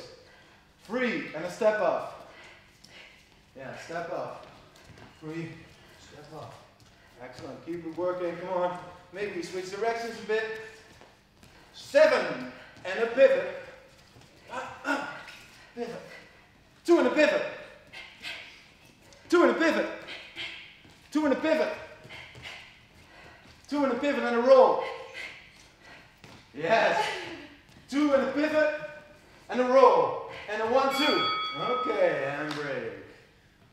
3 and a step off. Yeah, step off. 3, step off. Excellent, keep it working, come on. Maybe switch directions a bit. 7 and a pivot. Pivot. 2 and a pivot. 2 and a pivot. 2 and a pivot. 2 and a pivot and a roll. Yes. 2 and a pivot and a roll. And a 1, 2. Okay, and break.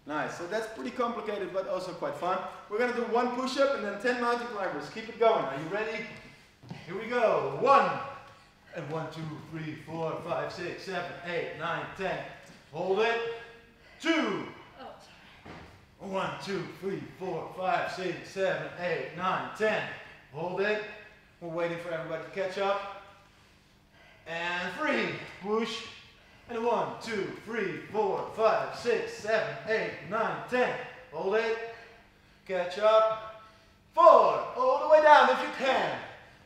Nice. So that's pretty complicated, but also quite fun. We're going to do 1 push-up and then 10 mountain climbers. Keep it going. Are you ready? Here we go. 1. And 1, 2, 3, 4, 5, 6, 7, 8, 9, 10. Hold it. 2. Oh, sorry. 1, 2, 3, 4, 5, 6, 7, 8, 9, 10. Hold it. We're waiting for everybody to catch up. And 3. Push. And 1, 2, 3, 4, 5, 6, 7, 8, 9, 10. Hold it. Catch up. 4. All the way down if you can.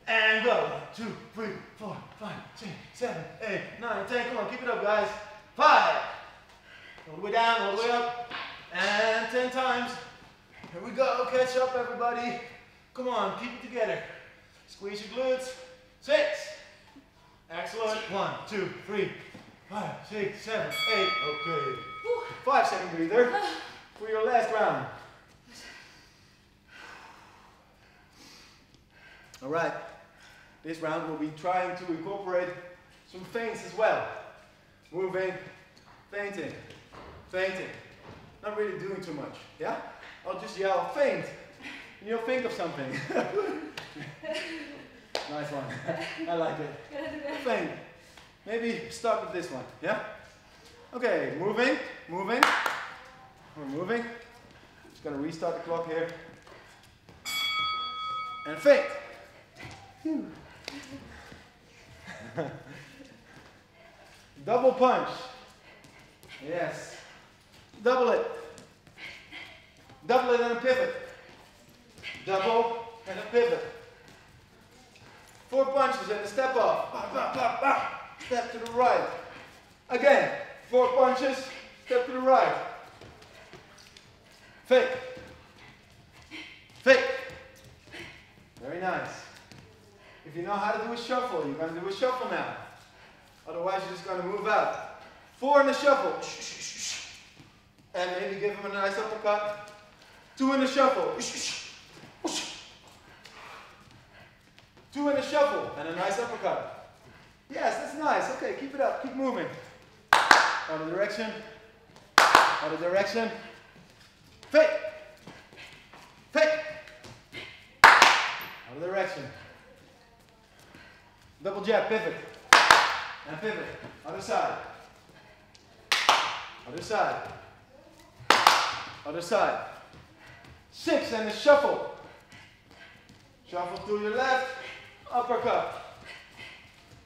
And go. 1, 2, 3, 4, 5, 6, 7, 8, 9, 10. Come on, keep it up, guys. 5. All the way down, all the way up. And 10 times. Here we go. Catch up, everybody. Come on, keep it together. Squeeze your glutes. 6. Excellent. 1, 2, 3, 5, 6, 7, 8. Okay. 5-second breather for your last round. All right. This round we'll be trying to incorporate some feints as well. Moving, feinting, feinting. Not really doing too much, yeah? I'll just yell, feint, and you'll think of something. Nice one. I like it. Feint. Maybe start with this one, yeah? Okay, moving, moving. We're moving. Just gonna restart the clock here. And feint. Double punch. Yes. Double it. Double it and a pivot. Double and a pivot. 4 punches and a step off. Bah, bah, bah, bah. Step to the right. Again, 4 punches, step to the right. Fake. Fake. Very nice. If you know how to do a shuffle, you're going to do a shuffle now. Otherwise, you're just going to move out. 4 in the shuffle. And maybe give him a nice uppercut. 2 in the shuffle. 2 in the shuffle and a nice uppercut. Yes, that's nice. Okay, keep it up. Keep moving. Other direction. Other direction. Fake. Fake. Other direction. Double jab, pivot. And pivot. Other side. Other side. Other side. 6 and a shuffle. Shuffle to your left. Uppercut.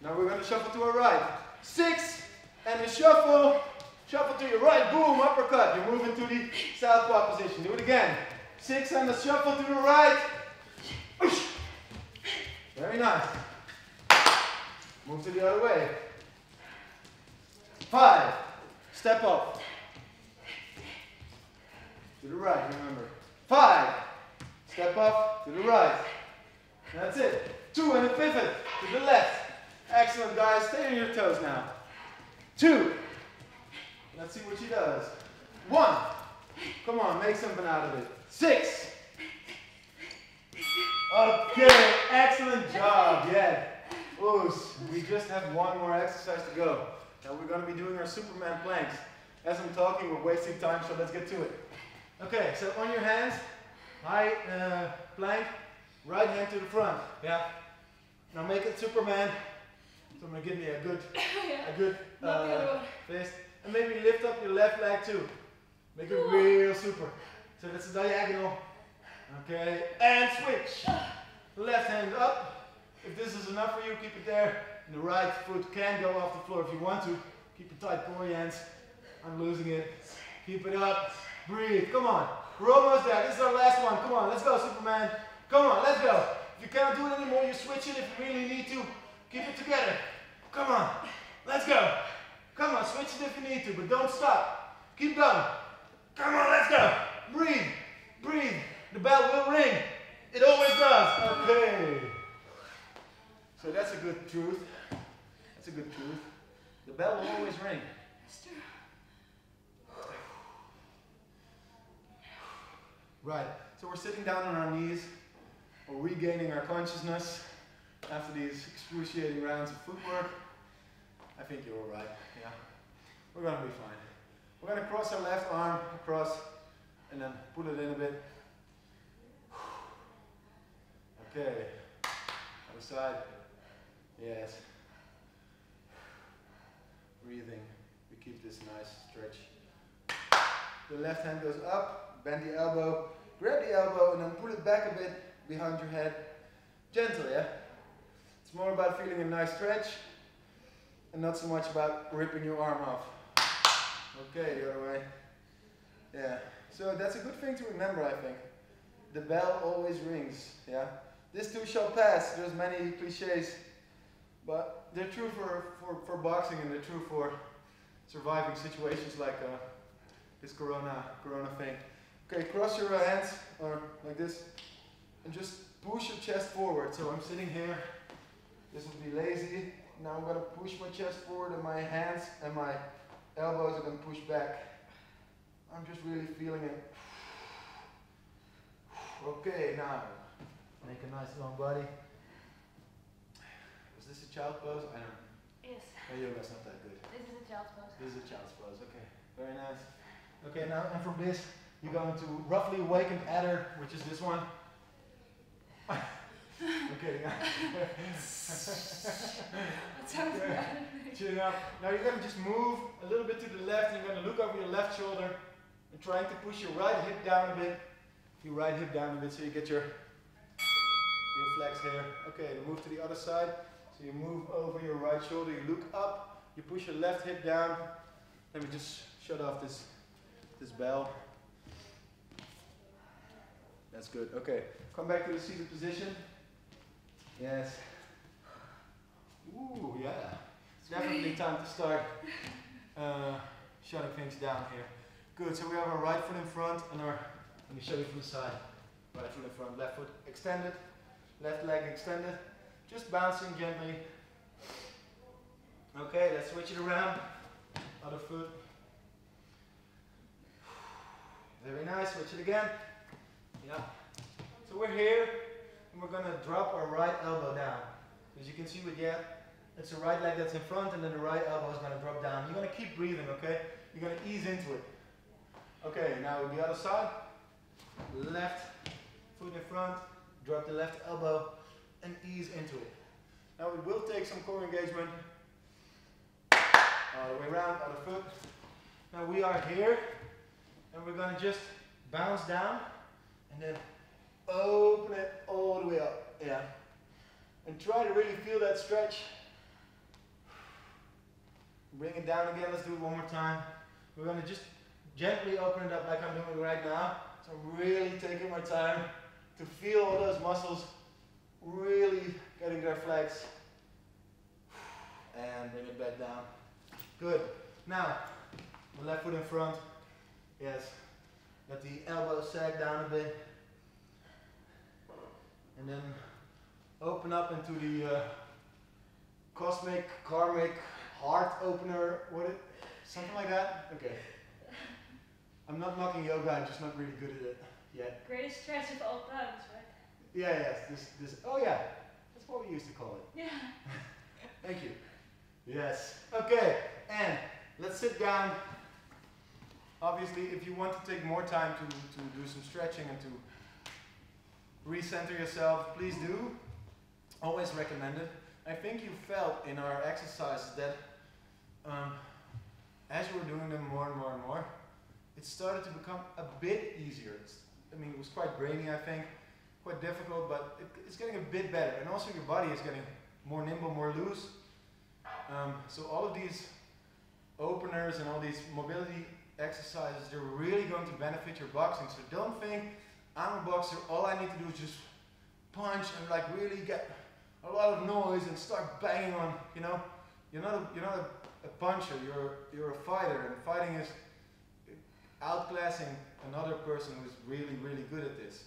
Now we're going to shuffle to our right. 6 and a shuffle. Shuffle to your right. Boom. Uppercut. You're moving to the southpaw position. Do it again. 6 and a shuffle to the right. Very nice. Move to the other way. 5. Step up. To the right, remember. 5. Step up to the right. That's it. 2 and a pivot to the left. Excellent, guys. Stay on your toes now. 2. Let's see what she does. 1. Come on, make something out of it. 6. Okay, excellent job. Yeah. Oos. We just have one more exercise to go. Now we're going to be doing our Superman planks. As I'm talking, we're wasting time, so let's get to it. Okay, so on your hands, high plank, right hand to the front. Yeah. Now make it Superman. So I'm going to give me a good fist. And maybe lift up your left leg too. Make it real super. So that's a diagonal. Okay, and switch. Left hand up. If this is enough for you, keep it there. And the right foot can go off the floor if you want to. Keep it tight, pull your hands. I'm losing it. Keep it up. Breathe. Come on. We're almost there. This is our last one. Come on, let's go, Superman. Come on, let's go. If you can't do it anymore, you switch it if you really need to. Keep it together. Come on. Let's go. Come on, switch it if you need to, but don't stop. Keep going. Come on, let's go. Breathe. Breathe. The bell will ring. It always does. Okay. So that's a good truth. That's a good truth. The bell will always ring. That's true. Right. So we're sitting down on our knees. We're regaining our consciousness after these excruciating rounds of footwork. I think you're all right. Yeah. We're going to be fine. We're going to cross our left arm across and then pull it in a bit. Okay. Other side. Yes. Breathing. We keep this nice stretch. The left hand goes up, bend the elbow, grab the elbow and then pull it back a bit behind your head. Gentle, yeah? It's more about feeling a nice stretch and not so much about ripping your arm off. Okay, the other way. Yeah. So that's a good thing to remember, I think. The bell always rings, yeah? This too shall pass. There's many cliches, but they're true for boxing and they're true for surviving situations like this corona thing. Okay, cross your hands or like this and just push your chest forward. So I'm sitting here. This would be lazy. Now I'm going to push my chest forward and my hands and my elbows are going to push back. I'm just really feeling it. Okay, now make a nice long body. Was this a child's pose? I don't know. Yes. Oh, yoga's not that good. This is a child's pose. This is a child's pose. Okay, very nice. Okay, now and from this, you're going to roughly awakened adder, which is this one. Okay, yeah. That sounds bad. Chin up. Now you're going to just move a little bit to the left, and you're going to look over your left shoulder and trying to push your right hip down a bit. Your right hip down a bit so you get your flex here. Okay, then move to the other side. So you move over your right shoulder, you look up, you push your left hip down. Let me just shut off this bell. That's good. Okay, come back to the seated position. Yes. Ooh, yeah. It's definitely time to start shutting things down here. Good, so we have our right foot in front and our, let me show you from the side. Right foot in front, left foot extended, left leg extended. Just bouncing gently. Okay, let's switch it around. Other foot. Very nice, switch it again. Yeah. So we're here and we're gonna drop our right elbow down. As you can see with it's the right leg that's in front and then the right elbow is gonna drop down. You're gonna keep breathing, okay? You're gonna ease into it. Okay, now the other side. Left foot in front, drop the left elbow and ease into it. Now we will take some core engagement. All the way around, other foot. Now we are here and we're gonna just bounce down and then open it all the way up. Yeah. And try to really feel that stretch. Bring it down again, let's do it one more time. We're gonna just gently open it up like I'm doing right now. So I'm really taking my time to feel all those muscles really getting their flex. And bring it back down. Good. Now, the left foot in front. Yes. Let the elbow sag down a bit. And then open up into the cosmic, karmic, heart opener. Something like that? Okay. I'm not knocking yoga, I'm just not really good at it yet. Greatest stretch of all times, right? Yeah, yes. Oh yeah. That's what we used to call it. Yeah. Thank you. Yes. Okay, and let's sit down. Obviously, if you want to take more time to do some stretching and to recenter yourself, please do. Always recommended. I think you felt in our exercises that as you were doing them more and more and more, it started to become a bit easier. It was quite brainy, I think, quite difficult, but it's getting a bit better. And also your body is getting more nimble, more loose. So all of these openers and all these mobility exercises, they're really going to benefit your boxing. So don't think, I'm a boxer, all I need to do is just punch and like really get a lot of noise and start banging on, you know. You're not a puncher, you're a fighter, and fighting is outclassing another person who's really, really good at this.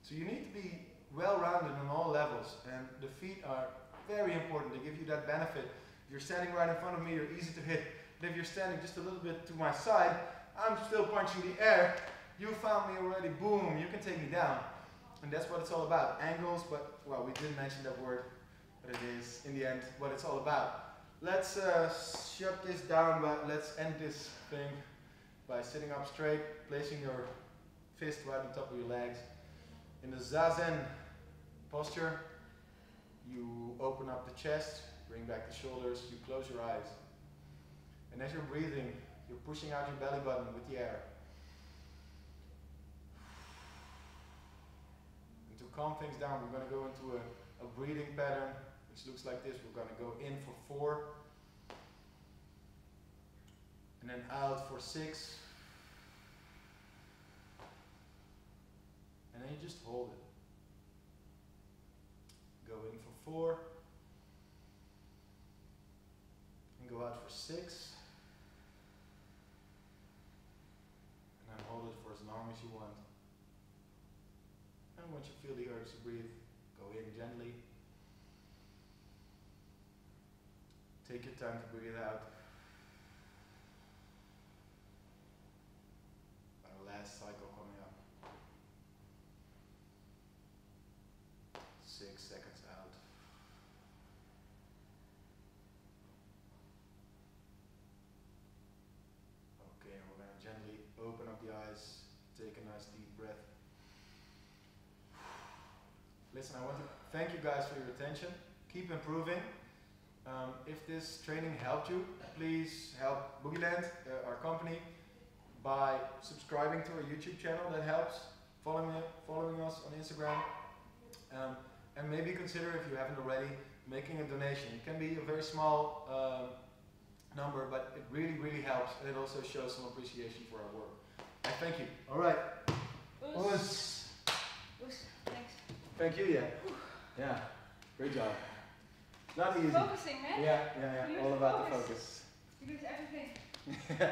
So you need to be well-rounded on all levels, and the feet are very important. They give you that benefit. If you're standing right in front of me, you're easy to hit. But if you're standing just a little bit to my side, I'm still punching the air. You found me already, boom, you can take me down. And that's what it's all about. Angles, but, well, we didn't mention that word, but it is, in the end, what it's all about. Let's shut this down, but let's end this thing by sitting up straight, placing your fist right on top of your legs. In the Zazen posture, you open up the chest, bring back the shoulders, you close your eyes. And as you're breathing, you're pushing out your belly button with the air. And to calm things down, we're going to go into a breathing pattern, which looks like this. We're going to go in for 4. And then out for 6. And then you just hold it. Go in for 4. And go out for 6. And then hold it for as long as you want. And once you feel the urge to breathe, go in gently. Take your time to breathe out. Our last cycle coming up. 6 seconds out. Okay, and we're going to gently open up the eyes. Take a nice deep breath. Listen, I want to thank you guys for your attention. Keep improving. If this training helped you, please help Boogieland, our company, by subscribing to our YouTube channel. That helps. Following us on Instagram. And maybe consider, if you haven't already, making a donation. It can be a very small number, but it really, really helps. And it also shows some appreciation for our work. I thank you. All right. Us. Thank you, yeah. Yeah, great job. Not easy. Focusing, man. Yeah, You all lose about the focus. focus. You lose everything.